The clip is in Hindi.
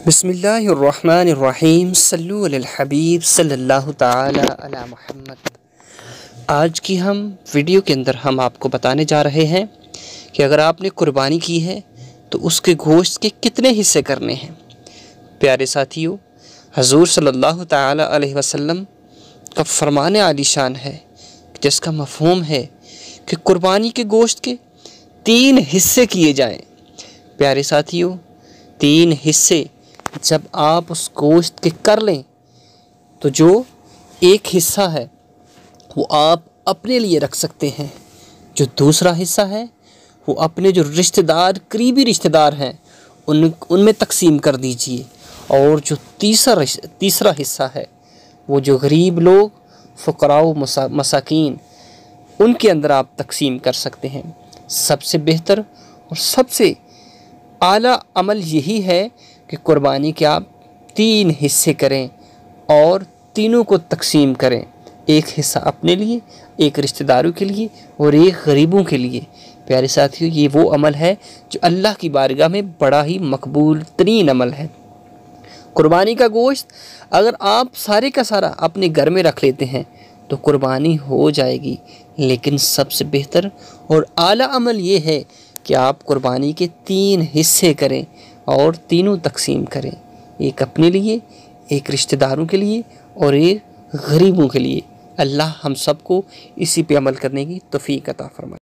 बिस्मिल्लाहिर्रहमानिर्रहीम सल्लु अलल हबीब सल्लल्लाहु ताला अला मुहम्मद। आज की हम वीडियो के अंदर हम आपको बताने जा रहे हैं कि अगर आपने कुर्बानी की है तो उसके गोश्त के कितने हिस्से करने हैं। प्यारे साथियों, हजूर सल्लल्लाहु ताला अलैहि वसल्लम का फरमान आलीशान है जिसका मफ़हूम है कि कुर्बानी के गोश्त के 3 हिस्से किए जाएं। प्यारे साथियों, 3 हिस्से जब आप उस गोश्त के कर लें तो जो एक हिस्सा है वो आप अपने लिए रख सकते हैं, जो दूसरा हिस्सा है वो अपने जो रिश्तेदार करीबी रिश्तेदार हैं उनमें तकसीम कर दीजिए, और जो तीसरा हिस्सा है वो जो गरीब लोग फ़ुक़राओ मसाकीन उनके अंदर आप तकसीम कर सकते हैं। सबसे बेहतर और सबसे आला अमल यही है कि कुर्बानी के आप 3 हिस्से करें और तीनों को तकसीम करें, एक हिस्सा अपने लिए, एक रिश्तेदारों के लिए और एक गरीबों के लिए। प्यारे साथियों, ये वो अमल है जो अल्लाह की बारगाह में बड़ा ही मकबूल तरीन अमल है। कुर्बानी का गोश्त अगर आप सारे का सारा अपने घर में रख लेते हैं तो कुर्बानी हो जाएगी, लेकिन सबसे बेहतर और आला अमल ये है कि आप कुर्बानी के 3 हिस्से करें और तीनों तकसीम करें, एक अपने लिए, एक रिश्तेदारों के लिए और एक गरीबों के लिए। अल्लाह हम सबको इसी पे अमल करने की तौफीक अता फरमाए।